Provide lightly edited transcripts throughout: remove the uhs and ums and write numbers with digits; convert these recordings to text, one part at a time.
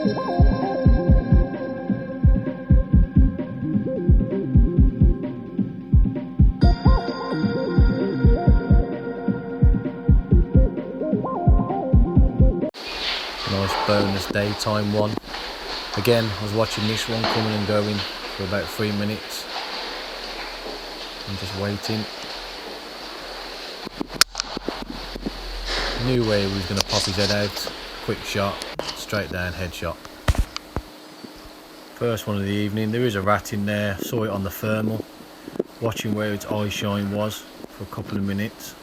Nice bonus daytime one. Again, I was watching this one coming and going for about 3 minutes. I'm just waiting. Knew where he was going to pop his head out. Quick shot, straight down, headshot. First one of the evening. There is a rat in there. Saw it on the thermal. Watching where its eye shine was for a couple of minutes.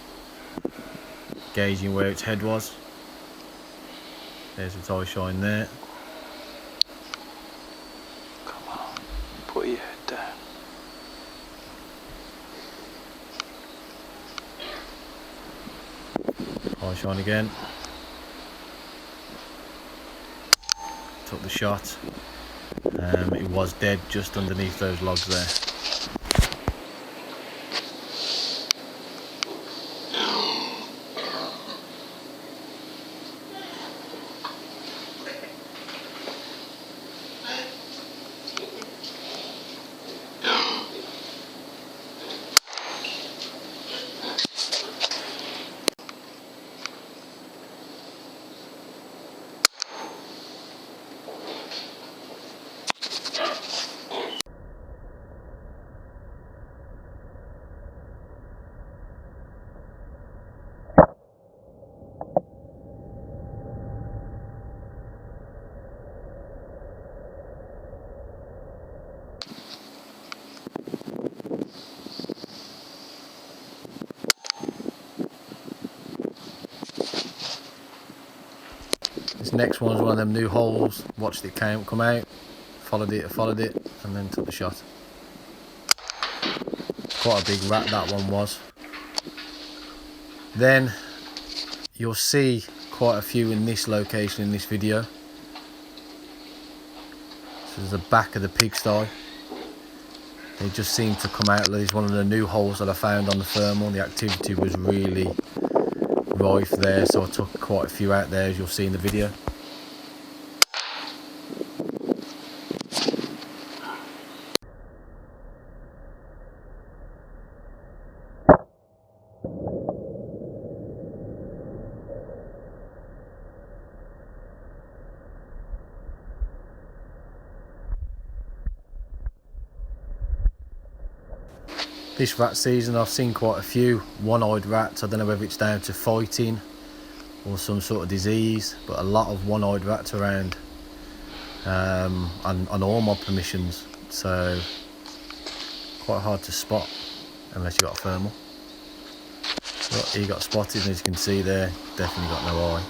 Gauging where its head was. There's its eye shine there. Come on, put your head down. Eye shine again. Took the shot. It was dead just underneath those logs there. This next one is one of them new holes. Watched it come out, followed it, and then took the shot. Quite a big rat that one was. Then you'll see quite a few in this location in this video. This is the back of the pigsty. They just seem to come out. There's one of the new holes that I found on the thermal. The activity was really rife there, so I took quite a few out there, as you'll see in the video. This rat season I've seen quite a few one-eyed rats. I don't know whether it's down to fighting or some sort of disease, but a lot of one-eyed rats around on all mob permissions, so quite hard to spot unless you got a thermal. But he got spotted, and as you can see there, definitely got no eye.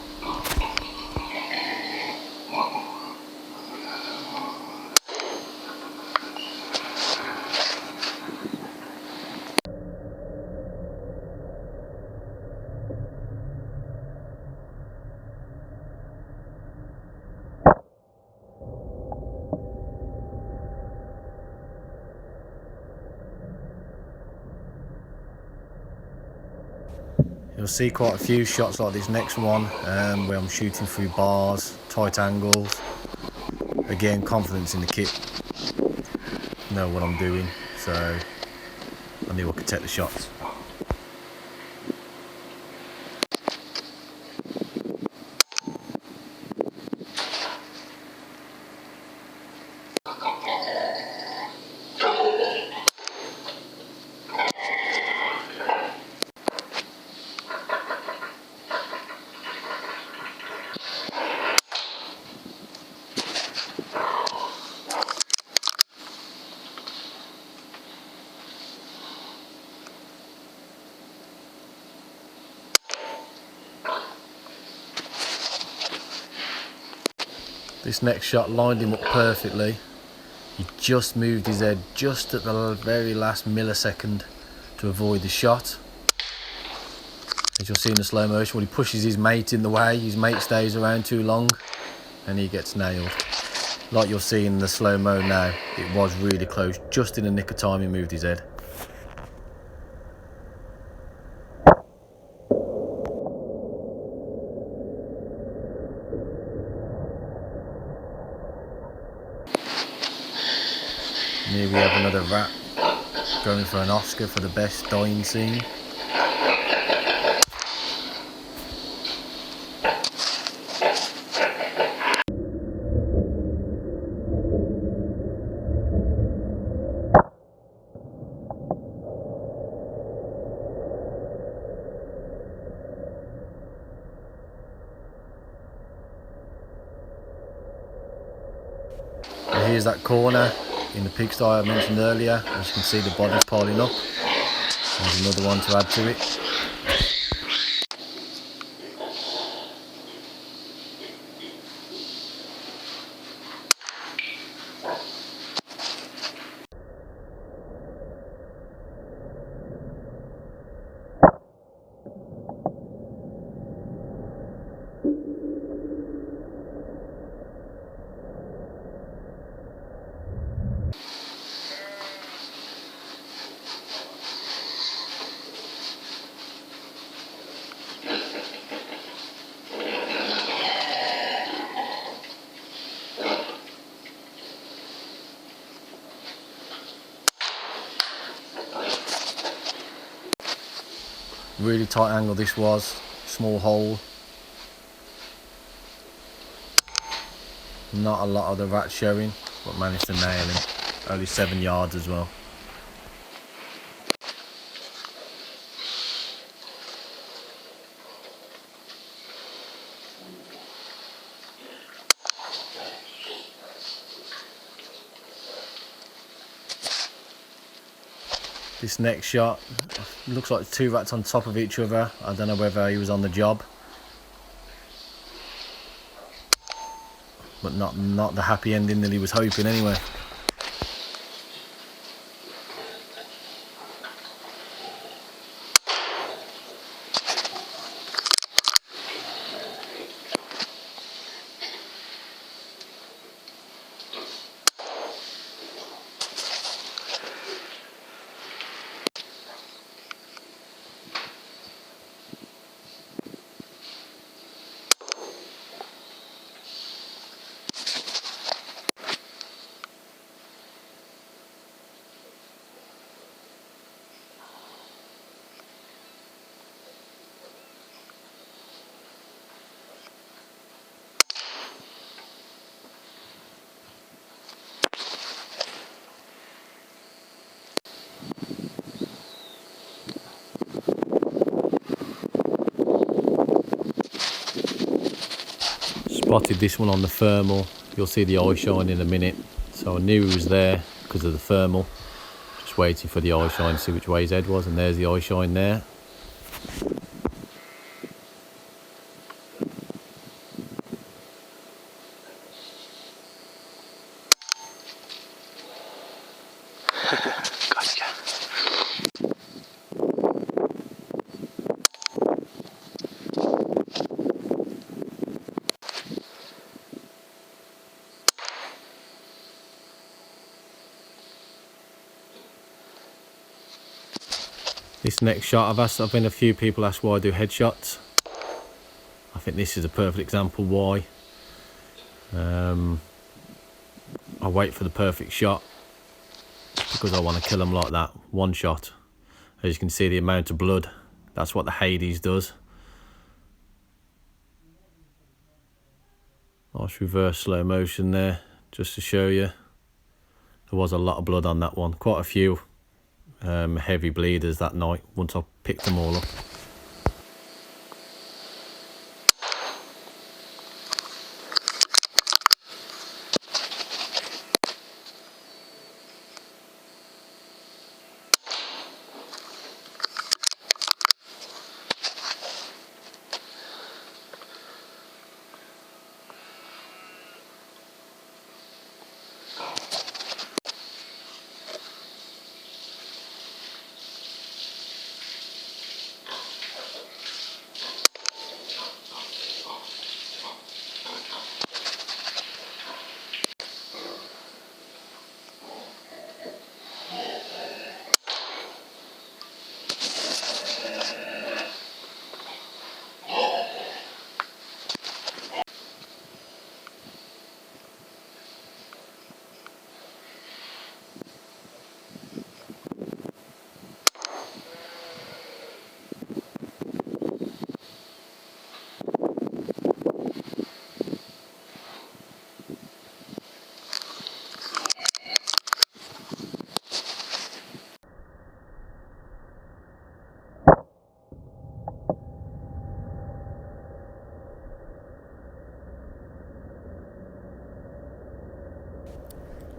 You'll see quite a few shots like this next one, where I'm shooting through bars, tight angles. Again, confidence in the kit. Know what I'm doing, so I knew I could take the shots. This next shot lined him up perfectly. He just moved his head just at the very last millisecond to avoid the shot. As you'll see in the slow motion, when he pushes his mate in the way, his mate stays around too long and he gets nailed. Like you'll see in the slow-mo now, it was really close. Just in the nick of time he moved his head. And here we have another rat going for an Oscar for the best dying scene. And here's that corner in the pigsty I mentioned earlier. As you can see, the bodies piling up. There's another one to add to it. Really tight angle this was, small hole. Not a lot of the rat showing, but managed to nail him. Only 7 yards as well. This next shot, looks like 2 rats on top of each other. I don't know whether he was on the job. But not the happy ending that he was hoping anyway. Spotted this one on the thermal. You'll see the eye shine in a minute. So I knew he was there because of the thermal. Just waiting for the eye shine to see which way his head was, and there's the eye shine there. Gotcha. This next shot, I've been a few people ask why I do headshots. I think this is a perfect example why. I wait for the perfect shot because I want to kill them like that, one shot. As you can see, the amount of blood, that's what the Hades does. Nice reverse slow motion there, just to show you. There was a lot of blood on that one, quite a few heavy bleeders that night once I picked them all up.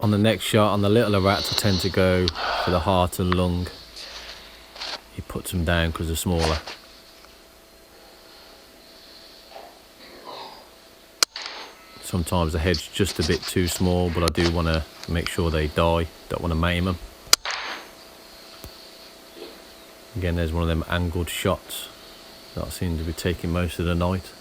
On the next shot, on the littler rats, I tend to go for the heart and lung. He puts them down because they're smaller. Sometimes the head's just a bit too small, but I do want to make sure they die. Don't want to maim them. Again, there's one of them angled shots that seems to be taking most of the night.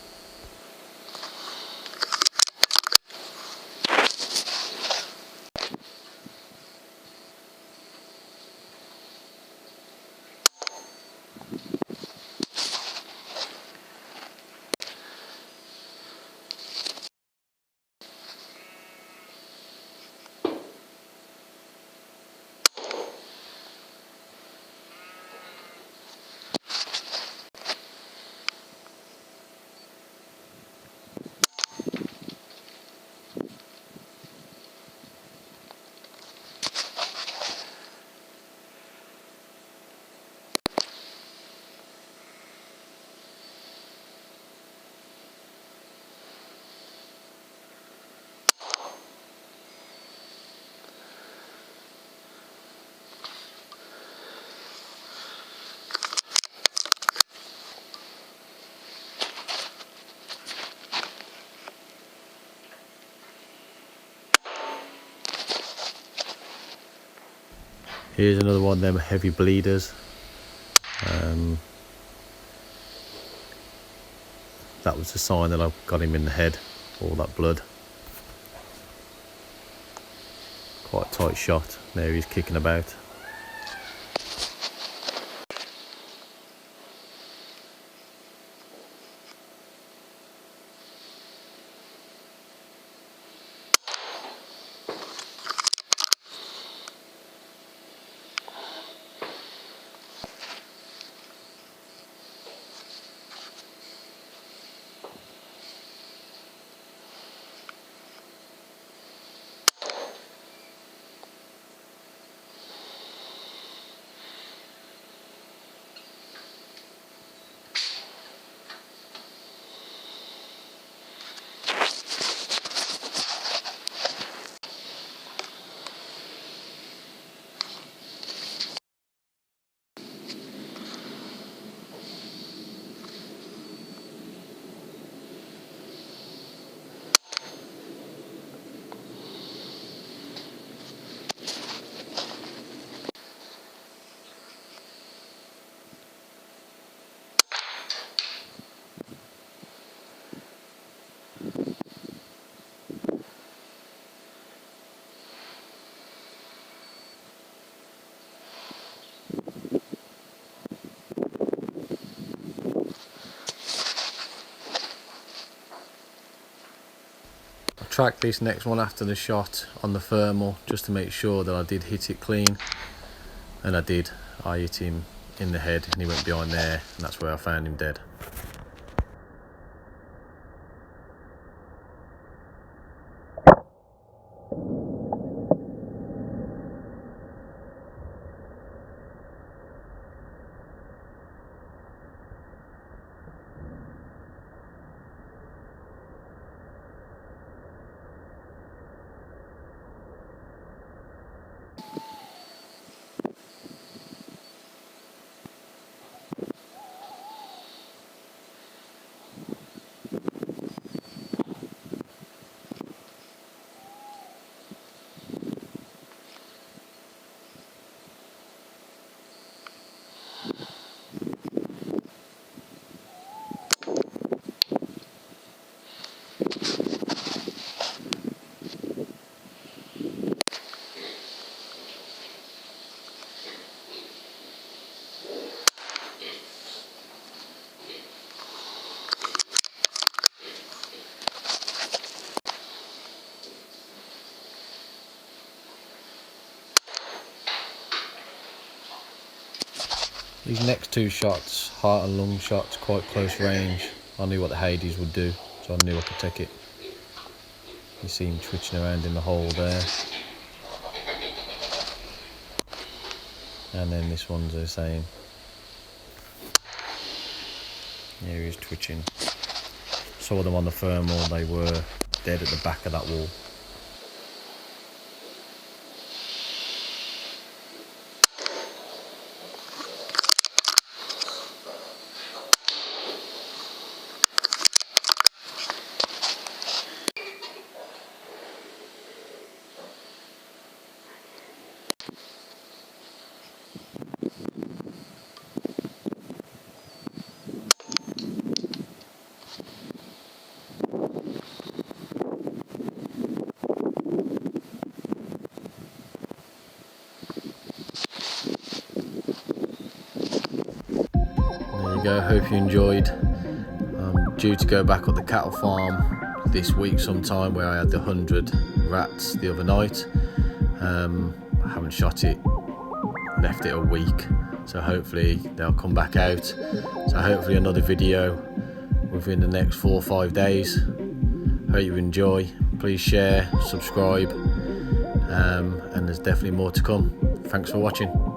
Here's another one of them heavy bleeders. That was the sign that I got him in the head, all that blood. Quite a tight shot. There he's kicking about. Track this next one after the shot on the thermal just to make sure that I did hit it clean, and I did. I hit him in the head and he went behind there, and that's where I found him dead. These next two shots, heart and lung shots, quite close range. I knew what the Hades would do, so I knew I could take it. You see him twitching around in the hole there. And then this one's the same. Here he's twitching. Saw them on the firm wall, they were dead at the back of that wall. There you go, hope you enjoyed. I'm due to go back up the cattle farm this week sometime, where I had the 100 rats the other night. I haven't shot it, left it a week, so hopefully they'll come back out. So hopefully another video within the next 4 or 5 days. Hope you enjoy. Please share, subscribe, and there's definitely more to come. Thanks for watching.